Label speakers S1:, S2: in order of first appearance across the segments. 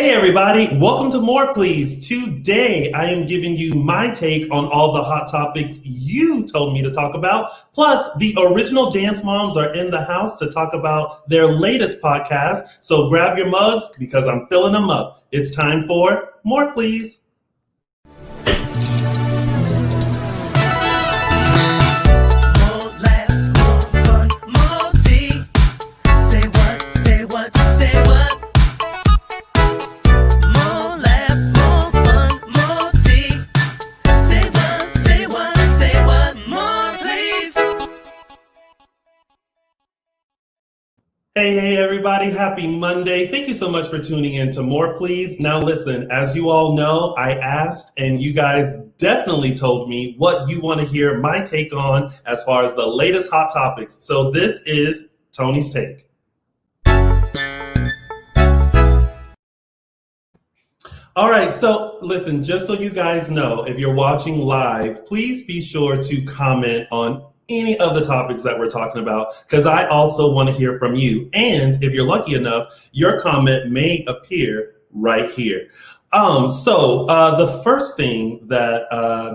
S1: Hey everybody, welcome to More Please. Today I am giving you my take on all the hot topics you told me to talk about. Plus, the original dance moms are in the house to talk about their latest podcast. So grab your mugs because I'm filling them up. It's time for More Please. Hey everybody, happy Monday. Thank you so much for tuning in to More Please. Now listen, as you all know, I asked and you guys definitely told me what you want to hear my take on as far as the latest hot topics. So this is Tony's take. All right, so listen, just so you guys know, if you're watching live, please be sure to comment on any of the topics that we're talking about, because I also want to hear from you. And if you're lucky enough, your comment may appear right here. The first thing that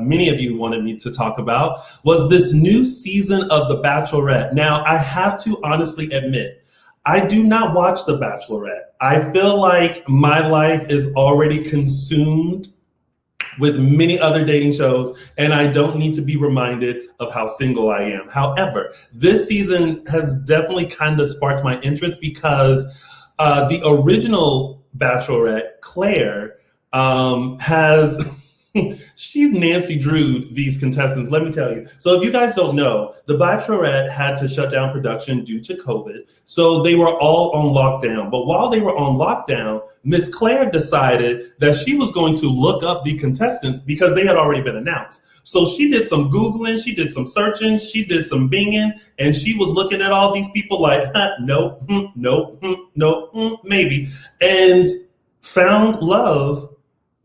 S1: many of you wanted me to talk about was this new season of The Bachelorette. Now, I have to honestly admit, I do not watch The Bachelorette. I feel like my life is already consumed with many other dating shows, and I don't need to be reminded of how single I am. However, this season has definitely kind of sparked my interest because the original Bachelorette, Claire, has... She's Nancy Drew'd these contestants, let me tell you. So if you guys don't know, The Bachelorette had to shut down production due to COVID. So they were all on lockdown. But while they were on lockdown, Miss Claire decided that she was going to look up the contestants because they had already been announced. So she did some Googling, she did some searching, she did some binging, and she was looking at all these people like, nope, maybe, and found love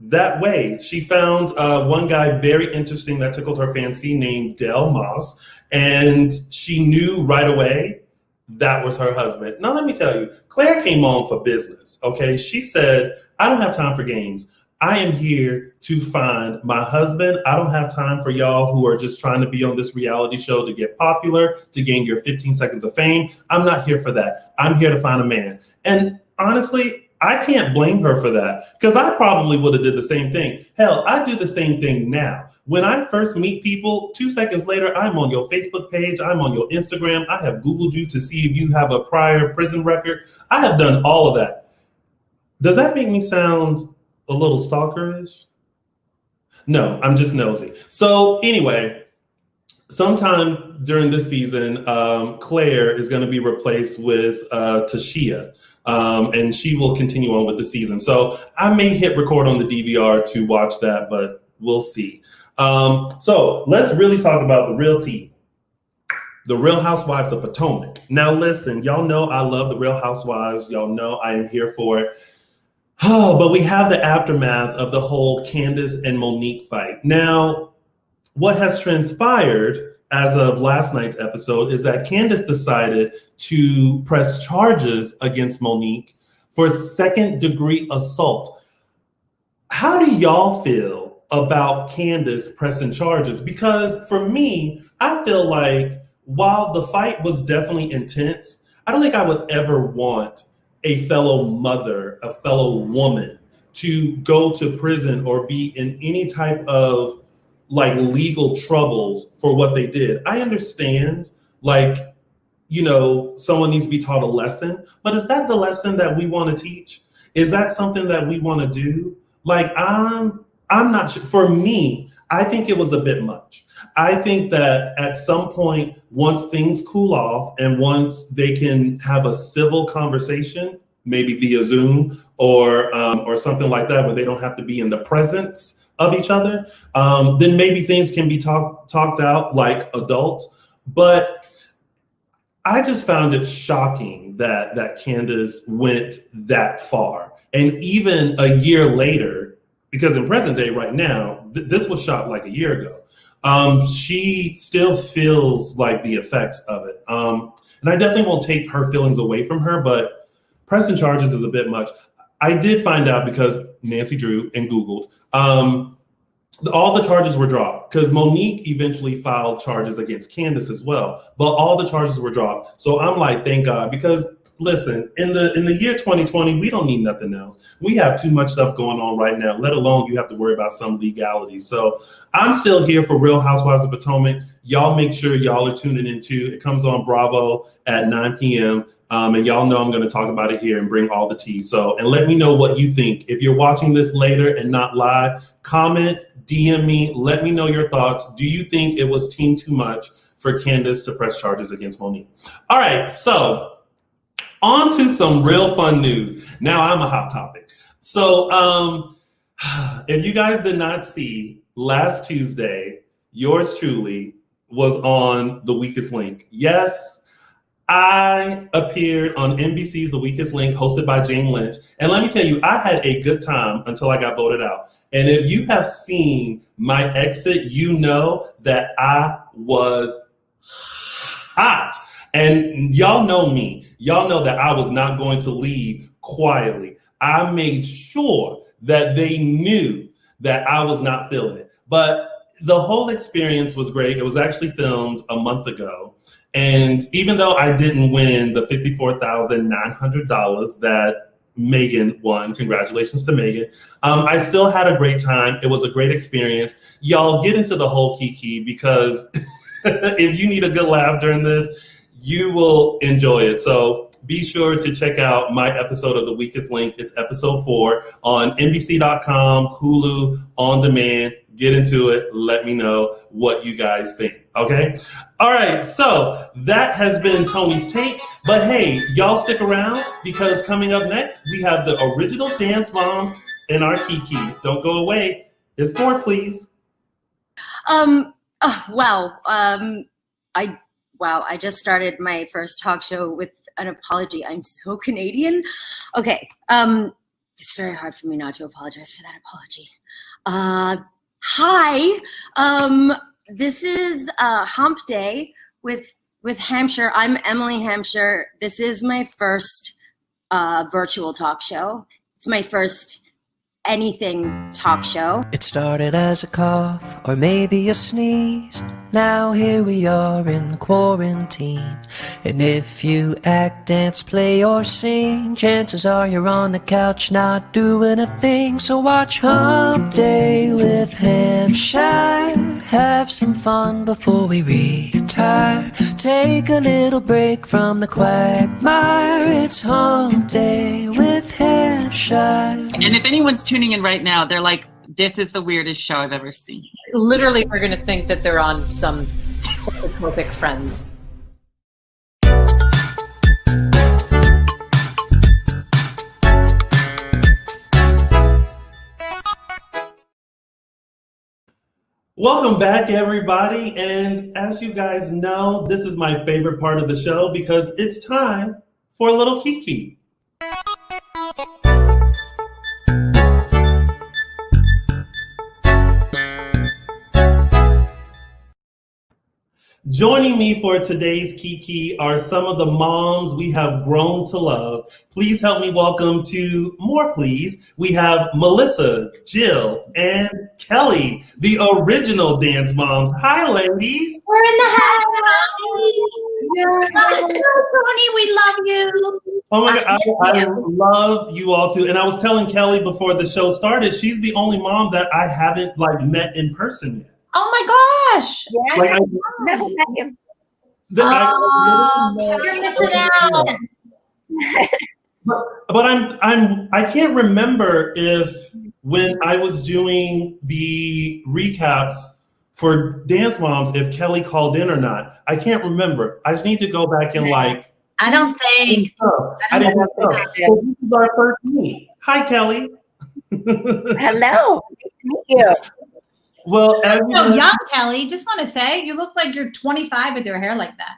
S1: that way. She found one guy very interesting that tickled her fancy named Del Moss, and she knew right away that was her husband. Now, let me tell you, Claire came on for business, okay? She said, I don't have time for games. I am here to find my husband. I don't have time for y'all who are just trying to be on this reality show to get popular, to gain your 15 seconds of fame. I'm not here for that. I'm here to find a man. And honestly, I can't blame her for that because I probably would have did the same thing. Hell, I do the same thing now. When I first meet people, 2 seconds later, I'm on your Facebook page. I'm on your Instagram. I have Googled you to see if you have a prior prison record. I have done all of that. Does that make me sound a little stalkerish? No, I'm just nosy. So anyway, sometime during this season, Claire is going to be replaced with Tashia. And she will continue on with the season. So I may hit record on the DVR to watch that, but we'll see. So let's really talk about the real tea. The Real Housewives of Potomac. Now listen, y'all know I love the Real Housewives. Y'all know I am here for it. Oh, but we have the aftermath of the whole Candace and Monique fight. Now, what has transpired as of last night's episode is that Candace decided to press charges against Monique for second-degree assault. How do y'all feel about Candace pressing charges? Because for me, I feel like while the fight was definitely intense, I don't think I would ever want a fellow mother, a fellow woman to go to prison or be in any type of like legal troubles for what they did. I understand, like, you know, someone needs to be taught a lesson, but is that the lesson that we want to teach? Is that something that we want to do? Like, I'm not sure. For me, I think it was a bit much. I think that at some point, once things cool off and once they can have a civil conversation, maybe via Zoom or something like that, where they don't have to be in the presence of each other, then maybe things can be talked out like adults. But I just found it shocking that Candace went that far. And even a year later, because in present day right now, this was shot like a year ago, she still feels like the effects of it. And I definitely won't take her feelings away from her, but pressing charges is a bit much. I did find out because Nancy Drew and Googled. All the charges were dropped because Monique eventually filed charges against Candace as well, but all the charges were dropped. So I'm like, thank God, because listen, in the year 2020, we don't need nothing else. We have too much stuff going on right now, let alone you have to worry about some legalities. So I'm still here for Real Housewives of Potomac. Y'all make sure y'all are tuning in too. It comes on Bravo at 9 p.m. And y'all know I'm going to talk about it here and bring all the tea. So, and let me know what you think. If you're watching this later and not live, comment, DM me, let me know your thoughts. Do you think it was team too much for Candace to press charges against Monique? All right, so on to some real fun news. Now I'm a hot topic. So if you guys did not see, last Tuesday, yours truly was on The Weakest Link. Yes, I appeared on NBC's The Weakest Link, hosted by Jane Lynch. And let me tell you, I had a good time until I got voted out. And if you have seen my exit, you know that I was hot. And y'all know me. Y'all know that I was not going to leave quietly. I made sure that they knew that I was not feeling it. But the whole experience was great. It was actually filmed a month ago. And even though I didn't win the $54,900 that Megan won, congratulations to Megan, I still had a great time. It was a great experience. Y'all get into the whole Kiki because if you need a good laugh during this, you will enjoy it. So be sure to check out my episode of The Weakest Link. It's episode 4 on NBC.com, Hulu, on demand. Get into it. Let me know what you guys think. Okay. All right. So that has been Tony's take. But hey, y'all stick around because coming up next, we have the original dance moms in our Kiki. Don't go away. It's 4, please.
S2: I just started my first talk show with an apology. I'm so Canadian. Okay. It's very hard for me not to apologize for that apology. Hi. This is Hump Day with Hampshire. I'm Emily Hampshire. This is my first virtual talk show. It's my first anything talk show.
S3: It started as a cough or maybe a sneeze. Now here we are in quarantine. And if you act, dance, play, or sing, chances are you're on the couch not doing a thing. So watch Hump Day with Hampshire. Have some fun before we retire. Take a little break from the quagmire. It's Hump Day with Hampshire.
S4: And if anyone's tuning in right now, they're like, this is the weirdest show I've ever seen.
S5: Literally, we're going to think that they're on some psychotropic Friends.
S1: Welcome back, everybody. And as you guys know, this is my favorite part of the show because it's time for a little Kiki. Joining me for today's Kiki are some of the moms we have grown to love. Please help me welcome to more, please. We have Melissa, Jill, and Kelly, the original dance moms. Hi, ladies.
S6: We're in the house. Tony, we love you.
S1: Oh my God, I love you all too. And I was telling Kelly before the show started, she's the only mom that I haven't met in person yet.
S6: Oh my gosh!
S7: Yes.
S1: Like,
S7: Never met him.
S6: You're missing out.
S1: But I can't remember if when I was doing the recaps for Dance Moms, if Kelly called in or not. I can't remember. I just need to go back and
S6: I don't think.
S1: I didn't know. So this is our first meet. Hi, Kelly.
S7: Hello. Nice to meet you.
S1: Well,
S6: So young, Kelly. Just want to say, you look like you're 25 with your hair like that.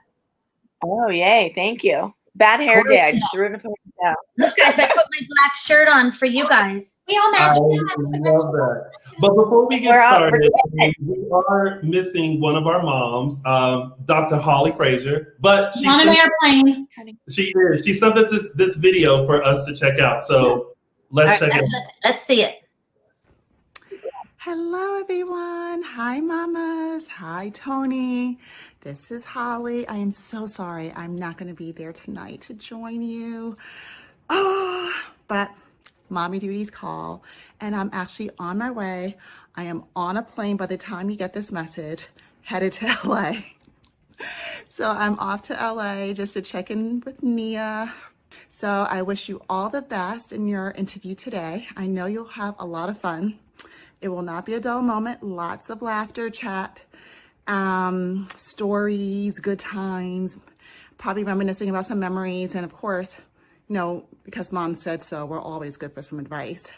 S7: Oh, yay. Thank you. Bad hair day. I just threw it in a ponytail.
S8: Look, guys, I put my black shirt on for you guys.
S6: We all
S1: I
S6: match.
S1: love that. But before we get started, we are missing one of our moms, Dr. Holly Frazier. But
S6: On an airplane.
S1: she is. She sent us this video for us to check out. So Let's check it.
S8: Let's see it.
S9: Hello, everyone. Hi, mamas. Hi, Tony. This is Holly. I am so sorry I'm not going to be there tonight to join you. Oh, but mommy duties call, and I'm actually on my way. I am on a plane by the time you get this message, headed to LA. So I'm off to LA just to check in with Nia. So I wish you all the best in your interview today. I know you'll have a lot of fun. It will not be a dull moment. Lots of laughter, chat, stories, good times, probably reminiscing about some memories. And of course, because mom said so, we're always good for some advice.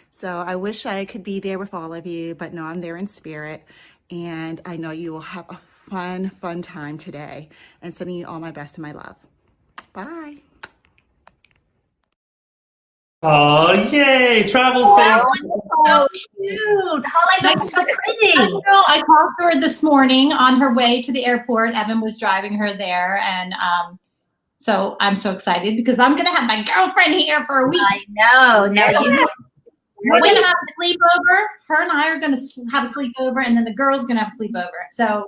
S9: So I wish I could be there with all of you, but no, I'm there in spirit. And I know you will have a fun time today. And sending you all my best and my love. Bye.
S1: Oh, yay! Travel safe.
S8: So cute. Holly looks so pretty.
S6: I talked to her this morning on her way to the airport. Evan was driving her there, and so I'm so excited because I'm gonna have my girlfriend here for a week.
S8: I know. Now
S6: we're gonna have a sleepover. Her and I are gonna have a sleepover, and then the girl's gonna have a sleepover. So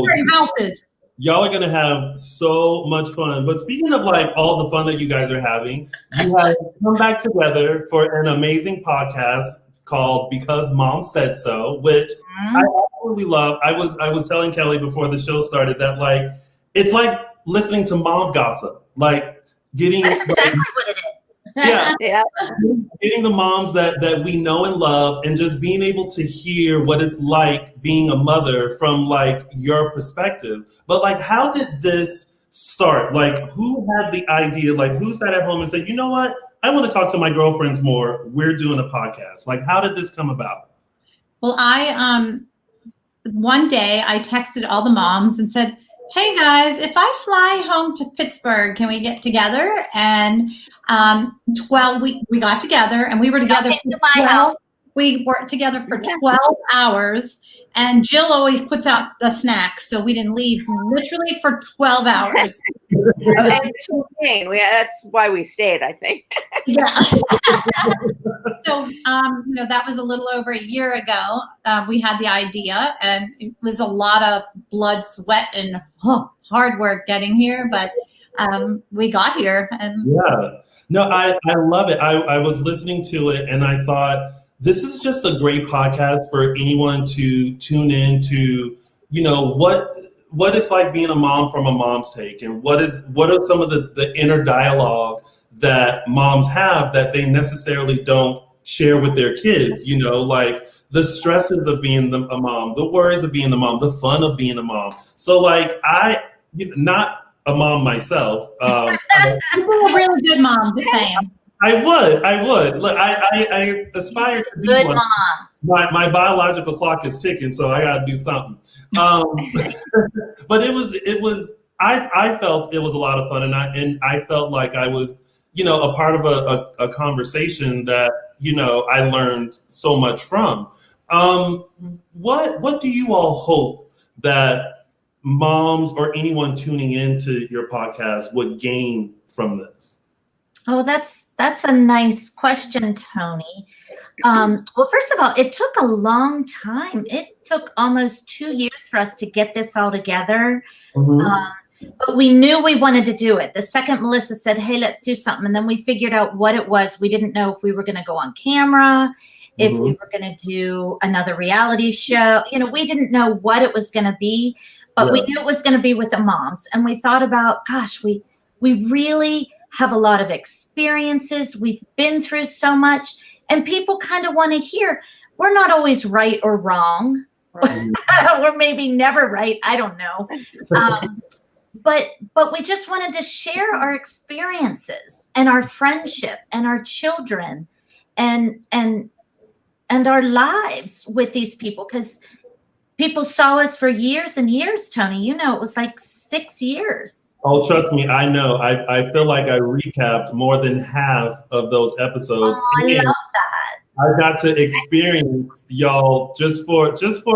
S6: different houses.
S1: Y'all are going to have so much fun. But speaking of like all the fun that you guys are having, you have come back together for an amazing podcast called Because Mom Said So, which I absolutely love. I was telling Kelly before the show started that like it's like listening to mom gossip, like getting
S8: That's exactly what it is.
S1: yeah. Getting the moms that we know and love, and just being able to hear what it's like being a mother from like your perspective. But like, how did this start? Like, who had the idea? Like, who sat at home and said, you know what? I want to talk to my girlfriends more. We're doing a podcast. Like, how did this come about?
S6: Well, one day I texted all the moms and said, hey guys, if I fly home to Pittsburgh, can we get together? And we got together, and we were together for 12. We worked together for 12 hours, and Jill always puts out the snacks, so we didn't leave literally for 12 hours.
S7: That's why we stayed, I think.
S6: Yeah. So, that was a little over a year ago. We had the idea, and it was a lot of blood, sweat, and hard work getting here, but we got here. And
S1: yeah. No, I love it. I was listening to it, and I thought, this is just a great podcast for anyone to tune in to, what it's like being a mom from a mom's take, and what are some of the inner dialogue that moms have that they necessarily don't share with their kids, like the stresses of being a mom, the worries of being a mom, the fun of being a mom. So like not a mom myself.
S6: You're a really good mom, just saying.
S1: I would. Look, I aspire to be
S8: good
S1: one.
S8: mom.
S1: My biological clock is ticking, so I got to do something. But I felt it was a lot of fun, and I felt like I was, a part of a conversation that, I learned so much from. What do you all hope that moms or anyone tuning into your podcast would gain from this?
S8: Oh, that's a nice question, Tony. Well, first of all, it took a long time. It took almost 2 years for us to get this all together. But we knew we wanted to do it. The second Melissa said, hey, let's do something. And then we figured out what it was. We didn't know if we were going to go on camera, if we were going to do another reality show. We didn't know what it was going to be, but we knew it was going to be with the moms. And we thought about, gosh, we really have a lot of experiences. We've been through so much, and people kind of want to hear, we're not always right or wrong. We're maybe never right. I don't know. But we just wanted to share our experiences and our friendship and our children and our lives with these people, because people saw us for years and years, Tony. It was like 6 years.
S1: Oh, trust me, I know. I feel like I recapped more than half of those episodes.
S8: Oh, I love that.
S1: I got to experience y'all just for a taste of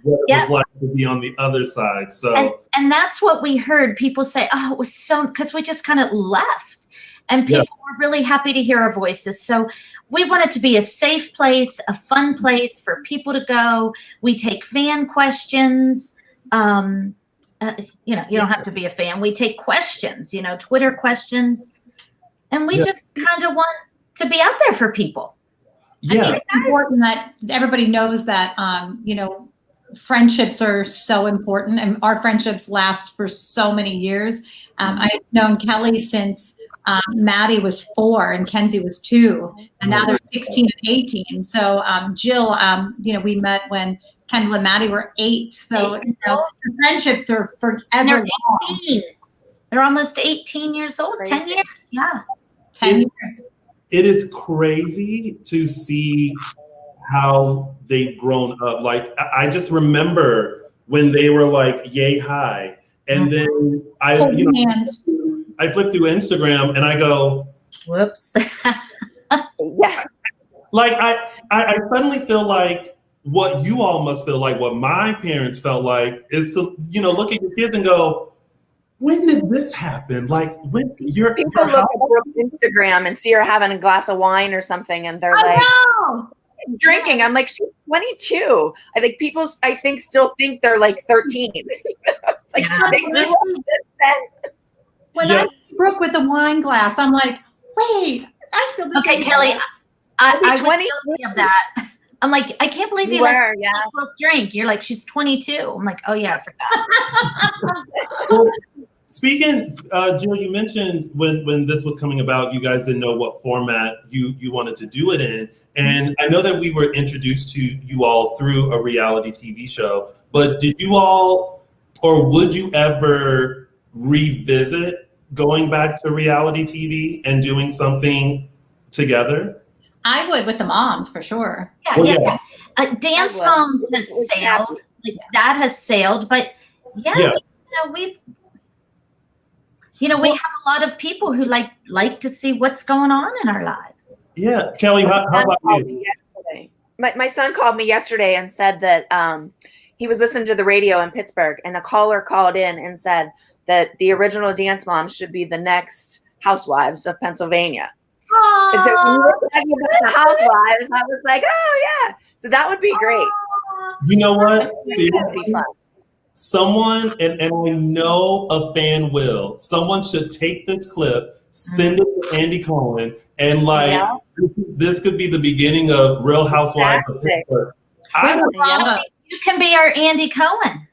S1: what it was like to be on the other side. So,
S8: and that's what we heard people say. Oh, it was so, because we just kind of left, and people were really happy to hear our voices. So we want it to be a safe place, a fun place for people to go. We take fan questions. You don't have to be a fan. We take questions, Twitter questions. And we just kind of want to be out there for people.
S1: Yeah.
S6: I think it's important that everybody knows that, friendships are so important, and our friendships last for so many years. I've known Kelly since Maddie was 4 and Kenzie was 2, and now they're 16 and 18. So Jill, we met when Kendall and Maddie were 8. So the friendships are forever.
S8: And they're 18. They're almost 18 years old. 10 years. Yeah.
S6: 10 years.
S1: It is crazy to see how they've grown up. Like, I just remember when they were like yay high, and then I flip through Instagram and I go,
S8: whoops.
S7: Yeah.
S1: Like I suddenly feel like what you all must feel like, what my parents felt like, is to look at your kids and go, when did this happen? Like, when people
S7: look at Instagram and see her having a glass of wine or something, and they're drinking. I'm like, she's 22. I think people, still think they're like 13. It's like,
S6: when I see Brooke with a wine glass, I'm like, wait, I feel
S8: okay, Kelly. I was guilty of that. I'm like, I can't believe you let Brooke drink. You're like, she's 22. I'm like, oh yeah, I forgot.
S1: Well, speaking, Jill, you mentioned when this was coming about, you guys didn't know what format you wanted to do it in. And I know that we were introduced to you all through a reality TV show, but did you all, or would you ever revisit going back to reality TV and doing something together?
S6: I would, with the moms, for sure.
S8: Yeah. Dance Moms has sailed. Like, that has sailed, but we have a lot of people who like to see what's going on in our lives.
S1: Yeah, Kelly, how about you?
S7: My son called me yesterday and said that he was listening to the radio in Pittsburgh, and a caller called in and said that the original Dance Moms should be the next Housewives of Pennsylvania.
S6: Aww.
S7: And so when we were talking about the Housewives, I was like, oh yeah. So that would be great.
S1: You know what? Seriously, someone, and I know a fan will, someone should take this clip, send it to Andy Cohen, and this could be the beginning of Real Housewives of Potomac.
S8: You can be our Andy Cohen.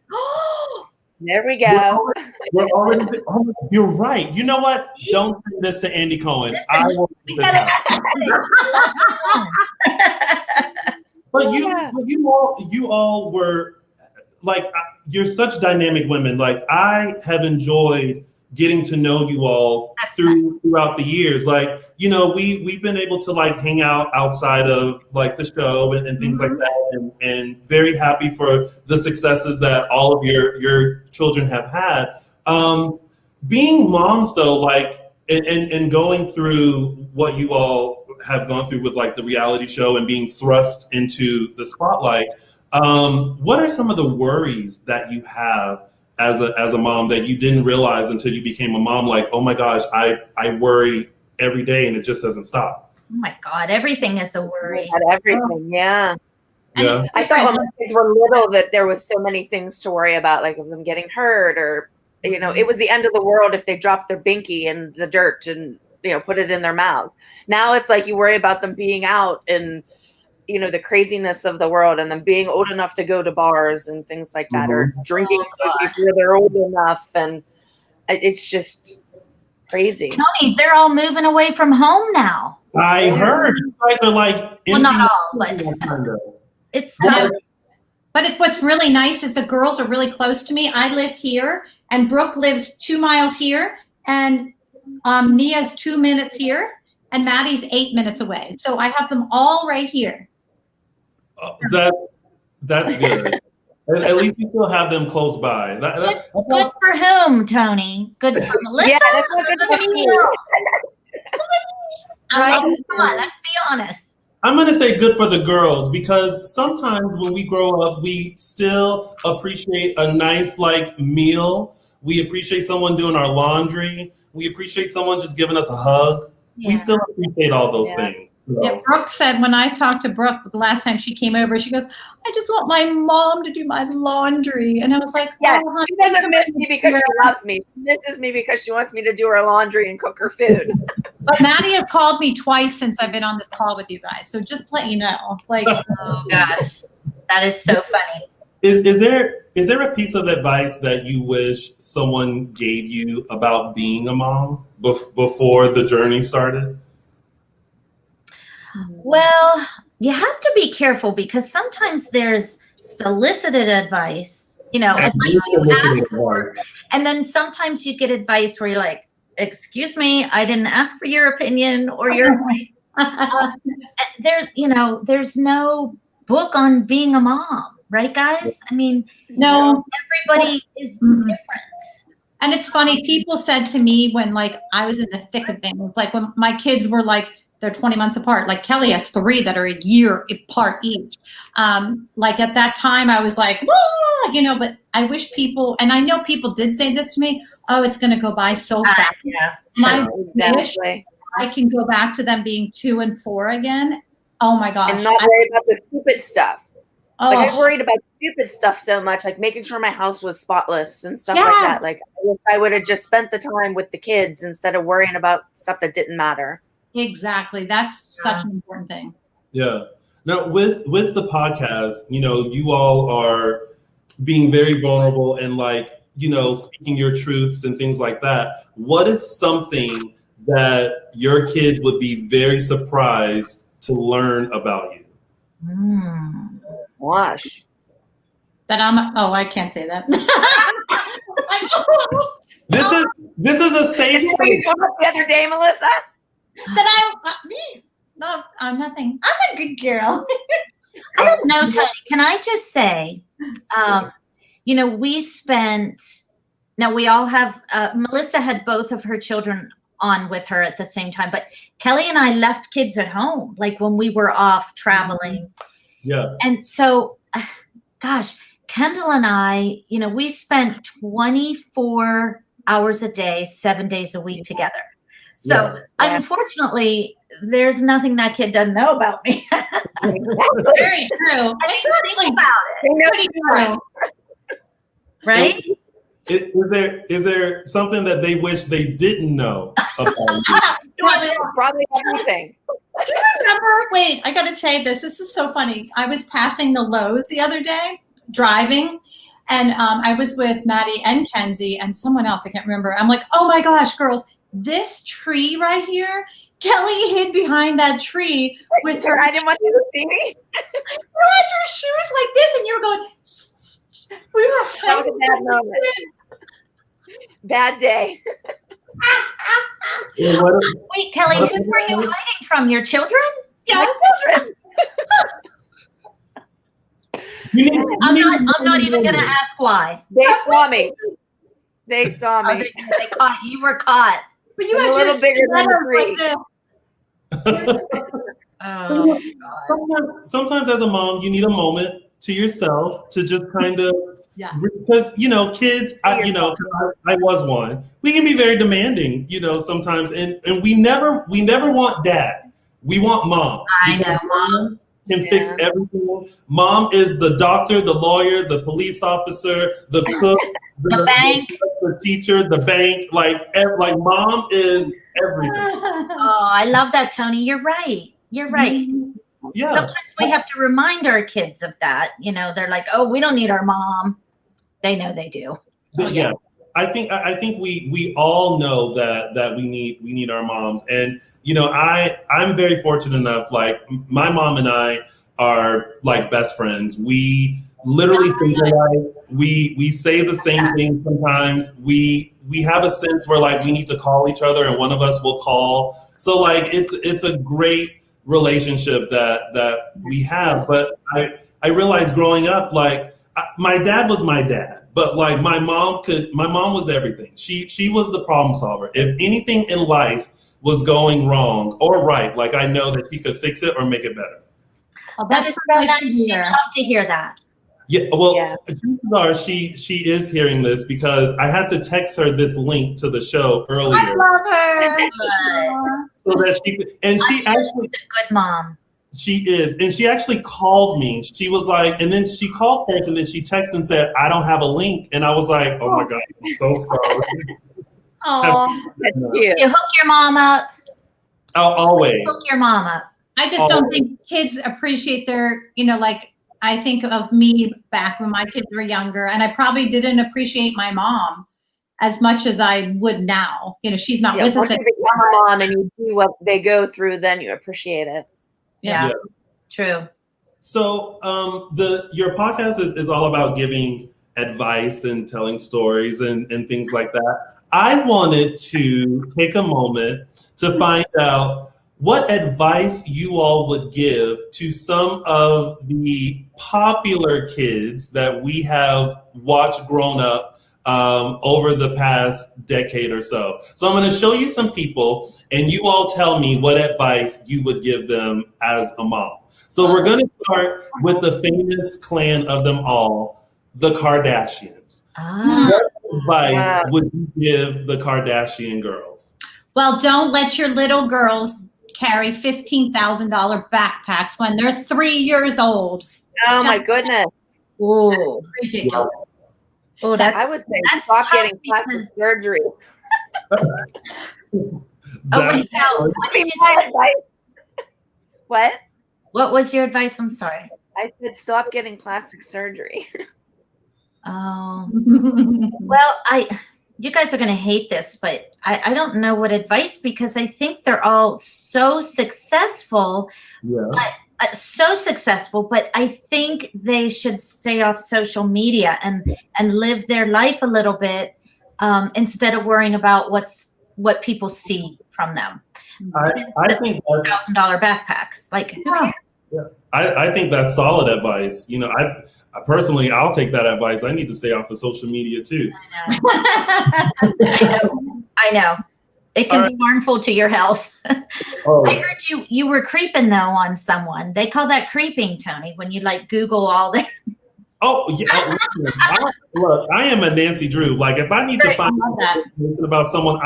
S7: There we go.
S1: We're already. You're right. You know what? Don't send this to Andy Cohen. I will. But you all were like, you're such dynamic women. Like, I have enjoyed getting to know you all throughout the years. Like, we've been able to hang out outside of the show and things like that, and very happy for the successes that all of your children have had. Being moms though, and going through what you all have gone through with the reality show and being thrust into the spotlight, what are some of the worries that you have as a mom that you didn't realize until you became a mom? Like, oh my gosh, I worry every day and it just doesn't stop.
S8: Oh my God, everything is a worry.
S7: Everything, yeah.
S1: Yeah.
S7: I thought when my kids were little that there was so many things to worry about, like of them getting hurt, or it was the end of the world if they dropped their binky in the dirt and put it in their mouth. Now it's like you worry about them being out and the craziness of the world, and them being old enough to go to bars and things like that, or drinking before they're old enough, and it's just crazy.
S8: Tony, they're all moving away from home now.
S1: I heard you guys are
S8: well, not all, but it's time.
S6: But what's really nice is the girls are really close to me. I live here, and Brooke lives 2 miles here, and Nia's 2 minutes here, and Maddie's 8 minutes away. So I have them all right here.
S1: That's good. At least you still have them close by.
S8: Good for whom, Tony? Good for Melissa?
S7: Yeah, that's good for me.
S8: Right? Come on, let's be honest.
S1: I'm going to say good for the girls, because sometimes when we grow up, we still appreciate a nice meal We appreciate someone doing our laundry. We appreciate someone just giving us a hug. We still appreciate all those things. So.
S6: Yeah, Brooke said when I talked to Brooke the last time she came over, she goes, I just want my mom to do my laundry. And I was like,
S7: yeah,
S6: oh, honey,
S7: she doesn't miss me because she loves me. She misses me because she wants me to do her laundry and cook her food.
S6: But Maddie has called me twice since I've been on this call with you guys. So just let you know. Like,
S8: oh gosh, that is so funny.
S1: Is there a piece of advice that you wish someone gave you about being a mom before the journey started?
S8: Well, you have to be careful because sometimes there's solicited advice, advice you ask for, and then sometimes you get advice where you're like, excuse me, I didn't ask for your opinion or your advice. There's no book on being a mom, right, guys? I mean,
S6: no,
S8: everybody is different.
S6: And it's funny, people said to me when like I was in the thick of things, like when my kids were like, they're 20 months apart. Like Kelly has 3 that are a year apart each. Like at that time I was like, whoa, but I wish people, and I know people did say this to me, oh, it's going to go by so fast.
S8: Yeah.
S6: And I wish I can go back to them being 2 and 4 again. Oh my gosh.
S7: And not worry about the stupid stuff.
S6: Oh.
S7: Like I worried about stupid stuff so much, like making sure my house was spotless and stuff like that. Like I would have just spent the time with the kids instead of worrying about stuff that didn't matter.
S6: Exactly. That's such an important thing.
S1: Yeah. Now with the podcast, you all are being very vulnerable and like, speaking your truths and things like that. What is something that your kids would be very surprised to learn about you?
S7: Gosh.
S6: That I can't say that.
S1: This is a safe space.
S7: You come up the other day, Melissa?
S6: I'm nothing. I'm a good girl.
S8: I don't know, Tony. Can I just say, we all have, Melissa had both of her children on with her at the same time, but Kelly and I left kids at home, like when we were off traveling.
S1: Yeah.
S8: And so, gosh, Kendall and I, we spent 24 hours a day, 7 days a week together. So unfortunately, there's nothing that kid doesn't know about me.
S6: Very true.
S8: Think about it. Right?
S1: Is there something that they wish they didn't know about you?
S7: Probably everything.
S6: Do you remember? Wait, I got to say this. This is so funny. I was passing the Lowe's the other day, driving, and I was with Maddie and Kenzie and someone else. I can't remember. I'm like, oh my gosh, girls, this tree right here. Kelly hid behind that tree with her.
S7: I didn't want you to see me.
S6: You had your shoes like this, and you were going. We were.
S7: That was a bad moment. Bad day.
S8: Wait, Kelly, who were you hiding from? Your children?
S6: Yes.
S8: I'm not even going to ask why.
S7: They saw me. They saw me.
S8: They caught you. Were caught.
S6: But you
S7: had
S6: a
S7: little bigger than the
S8: tree.
S1: Sometimes as a mom, you need a moment to yourself to just kind of, because kids, I was one. We can be very demanding, sometimes, and we never want dad. We want mom.
S8: I know, mom
S1: can fix everything. Mom is the doctor, the lawyer, the police officer, the cook,
S8: the bank,
S1: the teacher, the bank. Like mom is everything.
S8: Oh, I love that, Tony. You're right. Yeah. Sometimes we have to remind our kids of that. They're like, "Oh, we don't need our mom." They know they do.
S1: Yeah. I think we all know that we need our moms, and I'm very fortunate enough. Like my mom and I are like best friends. We literally think alike. We say the same thing sometimes. We have a sense where like we need to call each other, and one of us will call. So like it's a great relationship that we have. But I realized growing up, like my dad was my dad. But like my mom was everything. She was the problem solver. If anything in life was going wrong or right, like I know that she could fix it or make it better.
S8: That is so nice. She'd love to hear that.
S1: Yeah, well,
S7: Yeah.
S1: chances are she is hearing this because I had to text her this link to the show
S6: I
S1: earlier
S6: love her.
S1: so that she actually
S8: Good mom.
S1: she is, and she actually called me. She was like, and then she called first, and then she texted and said, "I don't have a link," and I was like, "Oh my god, I'm so sorry."
S6: Oh,
S7: That's cute.
S8: You hook your mom up.
S1: I'll always.
S8: Hook your mom up.
S6: I just don't think kids appreciate their, like I think of me back when my kids were younger, and I probably didn't appreciate my mom as much as I would now. She's not with us
S7: Once you
S6: anymore.
S7: become a mom and you see what they go through, then you appreciate it.
S8: Yeah. True.
S1: So your podcast is all about giving advice and telling stories and things like that. I wanted to take a moment to find out what advice you all would give to some of the popular kids that we have watched grown up over the past decade or so. So I'm going to show you some people, and you all tell me what advice you would give them as a mom. So we're going to start with the famous clan of them all, the Kardashians. What advice would you give the Kardashian girls?
S6: Well, don't let your little girls carry $15,000 backpacks when they're 3 years old.
S7: Oh my goodness.
S8: Oh,
S6: Ridiculous.
S8: Oh,
S7: I would say stop getting plastic surgery.
S8: Wait, what did you say?
S7: What?
S8: What was your advice? I'm sorry.
S7: I said stop getting plastic surgery.
S8: Oh, well, you guys are going to hate this, but I don't know what advice, because I think they're all so successful.
S1: Yeah.
S8: But I think they should stay off social media and live their life a little bit instead of worrying about what people see from them.
S1: I think
S8: $1,000 backpacks. Like, who cares?
S1: Yeah. I think that's solid advice. I personally, I'll take that advice. I need to stay off of social media too.
S8: I know. It can be harmful to your health.
S1: Oh.
S8: I heard you were creeping though on someone. They call that creeping, Tony, when you Google all their.
S1: Oh yeah. Look, I am a Nancy Drew. Like, if I need to find information about someone,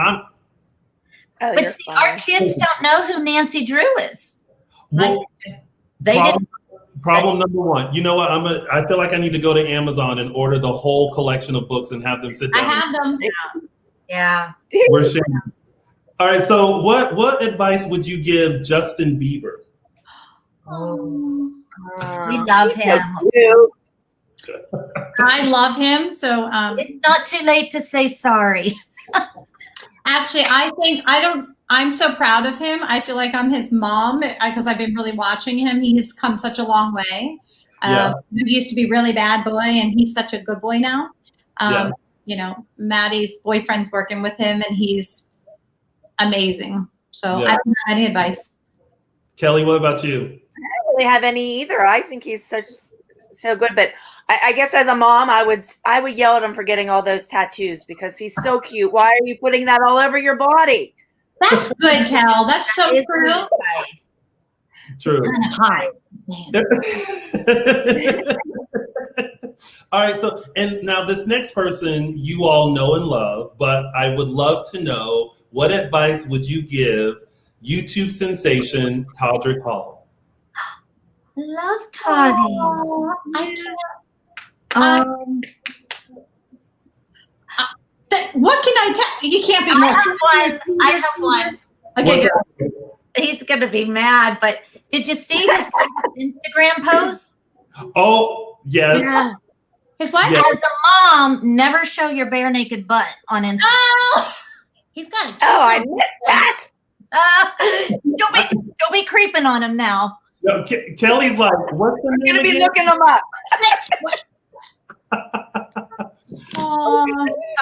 S8: But see, our kids don't know who Nancy Drew is.
S1: Well, problem number one. You know what? I feel like I need to go to Amazon and order the whole collection of books and have them sit down.
S6: I have them.
S8: Yeah.
S1: We're sharing. All right. So what advice would you give Justin Bieber?
S8: We love him.
S6: I love him. So
S8: it's not too late to say sorry.
S6: Actually, I'm so proud of him. I feel like I'm his mom because I've been really watching him. He's come such a long way. He used to be really bad boy, and he's such a good boy now. Maddie's boyfriend's working with him, and he's amazing. So I don't have any advice.
S1: Kelly, what about you?
S7: I don't really have any either. I think he's so good, but I guess as a mom, I would yell at him for getting all those tattoos because he's so cute. Why are you putting that all over your body?
S6: That's good, Cal. That's so true.
S1: True.
S6: Kind of hot.
S1: All right. So, and now this next person you all know and love, but I would love to know, what advice would you give YouTube sensation Todrick Hall?
S8: Love Toddy.
S6: I can't. What can I tell you? Can't be more.
S8: I have one.
S6: Okay,
S8: he's gonna be mad, but did you see his Instagram post?
S1: Oh, yes.
S8: Yeah.
S6: His what?
S1: Yes.
S8: As a mom, never show your bare naked butt on Instagram.
S6: Oh, he's got it.
S7: Oh, I missed that.
S8: Don't be creeping on him now.
S1: No, Kelly's like, what's the name?
S7: I'm gonna be
S1: again?
S7: looking them up.
S8: Todrick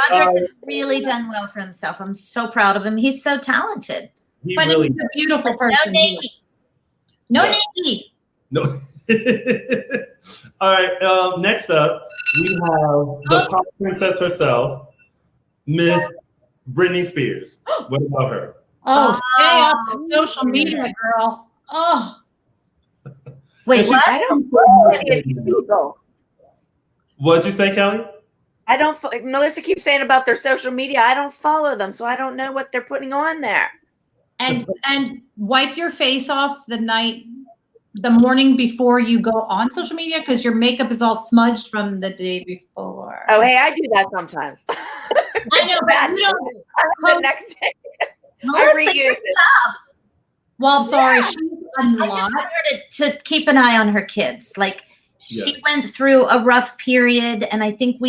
S8: has really done well for himself. I'm so proud of him. He's so talented.
S1: He's
S6: But
S1: really
S6: he's a beautiful person.
S8: No naked.
S6: No naked.
S1: no. All right. Next up, we have the pop princess herself, Miss Britney Spears. What about her?
S6: Oh, stay off the social media, girl. Oh.
S8: Wait, what?
S7: I don't know any of these people.
S1: What'd you say, Kelly?
S7: I don't. Melissa keeps saying about their social media. I don't follow them, so I don't know what they're putting on there.
S6: And wipe your face off the morning before you go on social media, because your makeup is all smudged from the day before.
S7: Oh, hey, I do that sometimes.
S6: I know, but you don't.
S7: The next day,
S8: Melissa,
S7: I reuse
S8: you're
S7: it.
S8: tough.
S6: Well, I'm sorry.
S8: Yeah.
S6: She's done a
S8: I just
S6: lot.
S8: want her to keep an eye on her kids. Like, she
S1: Yeah.
S8: went through a rough period, and I think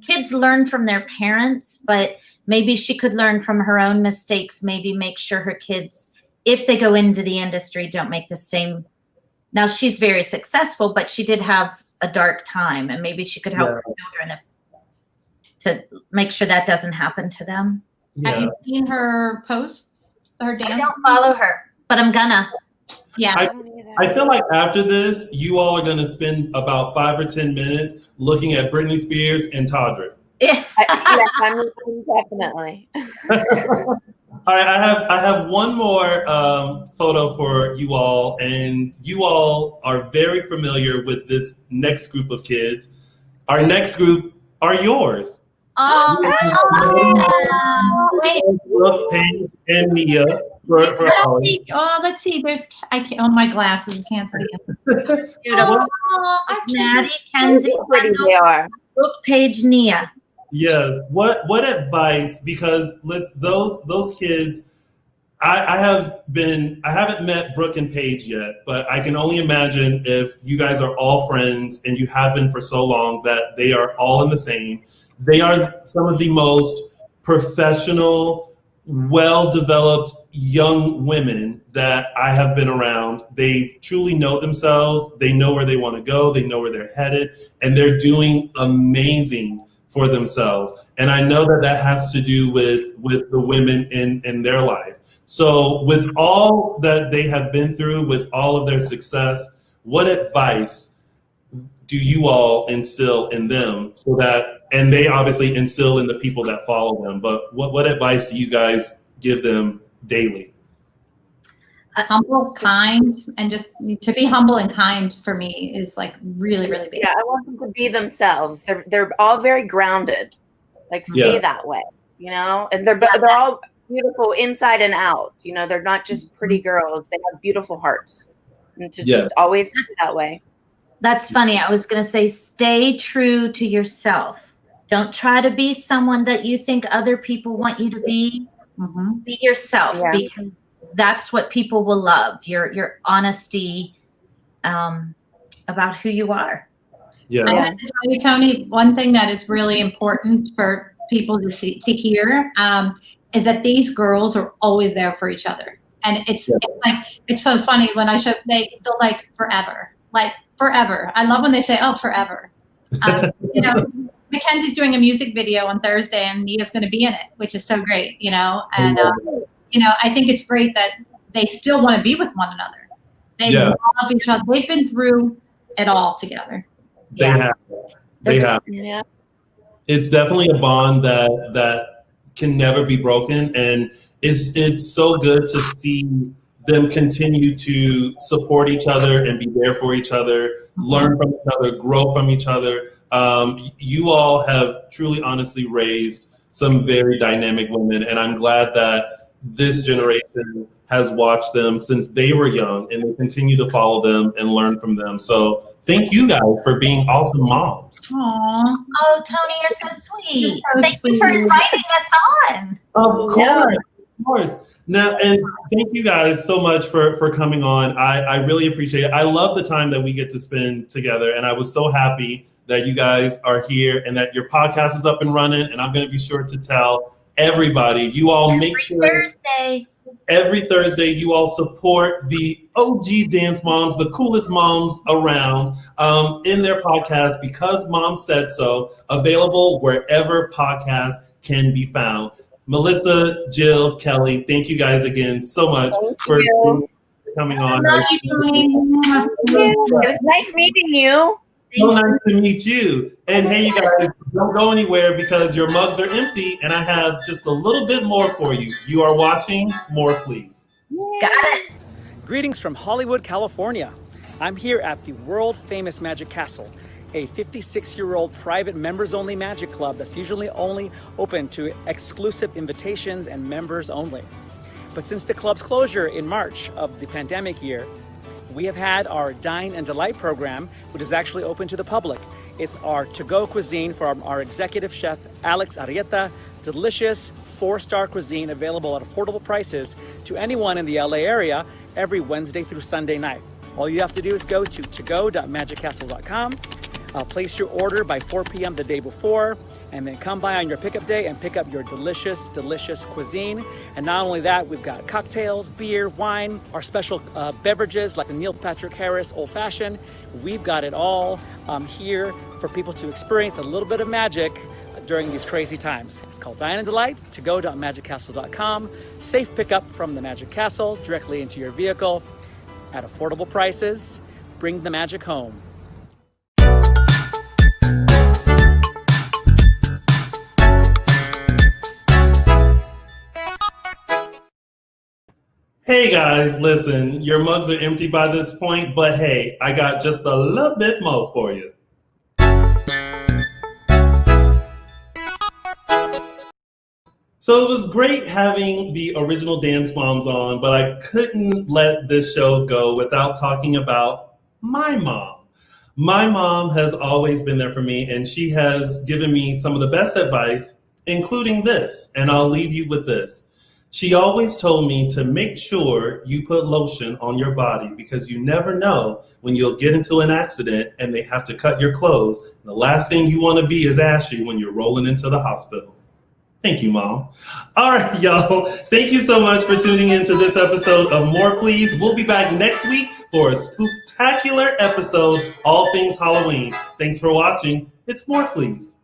S8: kids learn from their parents, but maybe she could learn from her own mistakes, maybe make sure her kids, if they go into the industry, don't make the same. Now, she's very successful, but she did have a dark time, and maybe she could help her children to make sure that doesn't happen to them.
S1: Yeah.
S6: Have you seen her posts? Her dance?
S8: I don't follow her, but I'm gonna.
S6: Yeah.
S1: I feel like after this, you all are going to spend about 5 or 10 minutes looking at Britney Spears and Todrick.
S8: Yeah.
S7: Yes, I'm definitely.
S1: All right, I have one more photo for you all, and you all are very familiar with this next group of kids. Our next group are yours. Brooke, Paige, and Mia.
S6: Let's see. My glasses. You can't see them.
S8: Beautiful. Maddie, Kenzie,
S7: Pretty they are.
S8: Brooke, Paige, Nia.
S1: Yes. What advice? Because those kids, I haven't met Brooke and Paige yet, but I can only imagine if you guys are all friends and you have been for so long that they are all in the same. They are some of the most professional, well-developed young women that I have been around. They truly know themselves. They know where they want to go. They know where they're headed, and they're doing amazing for themselves. And I know that has to do with the women in their life. So with all that they have been through, with all of their success, what advice do you all instill in them so that, and they obviously instill in the people that follow them, but what advice do you guys give them daily?
S6: Humble, kind, and just to be humble and kind for me is like really, really big.
S7: Yeah, I want them to be themselves. They're all very grounded. Like stay that way, and they're all beautiful inside and out. They're not just pretty girls. They have beautiful hearts. And to just always be that way.
S8: That's funny. I was going to say, stay true to yourself. Don't try to be someone that you think other people want you to be. Mm-hmm. Be yourself, because that's what people will love. Your honesty about who you are.
S1: Yeah.
S6: I have to tell you, Tony, one thing that is really important for people to hear is that these girls are always there for each other. And it's so funny when I show, they'll like forever. Like forever. I love when they say, "Oh, forever." Mackenzie's doing a music video on Thursday, and Nia's going to be in it, which is so great. And I think it's great that they still want to be with one another. They love each other. They've been through it all together.
S1: They have.
S7: Yeah.
S1: It's definitely a bond that can never be broken, and it's so good to see them continue to support each other and be there for each other, learn from each other, grow from each other. You all have truly, honestly raised some very dynamic women, and I'm glad that this generation has watched them since they were young, and they continue to follow them and learn from them. So thank you guys for being awesome moms.
S6: Aww.
S8: Oh, Tony, you're so sweet. Thank
S6: sweet.
S8: you for inviting us on.
S1: Of course. Now, and thank you guys so much for coming on. I really appreciate it. I love the time that we get to spend together, and I was so happy that you guys are here and that your podcast is up and running, and I'm going to be sure to tell everybody. You all every Thursday, you all support the OG dance moms, the coolest moms around, in their podcast, Because Mom Said So, available wherever podcasts can be found. Melissa, Jill, Kelly, thank you guys again so much for coming on.
S7: It was nice meeting you.
S1: So nice to meet you. And hey, you guys, don't go anywhere because your mugs are empty, and I have just a little bit more for you. You are watching More Please.
S8: Got it.
S10: Greetings from Hollywood, California. I'm here at the world-famous Magic Castle, a 56-year-old private members-only magic club that's usually only open to exclusive invitations and members only. But since the club's closure in March of the pandemic year, we have had our Dine and Delight program, which is actually open to the public. It's our to-go cuisine from our executive chef, Alex Arrieta. Delicious 4-star cuisine available at affordable prices to anyone in the LA area every Wednesday through Sunday night. All you have to do is go to togo.magiccastle.com, place your order by 4 p.m. the day before, and then come by on your pickup day and pick up your delicious, delicious cuisine. And not only that, we've got cocktails, beer, wine, our special beverages like the Neil Patrick Harris Old Fashioned. We've got it all here for people to experience a little bit of magic during these crazy times. It's called Dine and Delight, togo.magiccastle.com. Safe pickup from the Magic Castle directly into your vehicle at affordable prices. Bring the magic home.
S1: Hey guys, listen, your mugs are empty by this point, but hey, I got just a little bit more for you. So it was great having the original Dance Moms on, but I couldn't let this show go without talking about my mom. My mom has always been there for me, and she has given me some of the best advice, including this, and I'll leave you with this. She always told me to make sure you put lotion on your body because you never know when you'll get into an accident and they have to cut your clothes. And the last thing you want to be is ashy when you're rolling into the hospital. Thank you, Mom. All right, y'all. Thank you so much for tuning into this episode of More Please. We'll be back next week for a spooktacular episode, all things Halloween. Thanks for watching. It's More Please.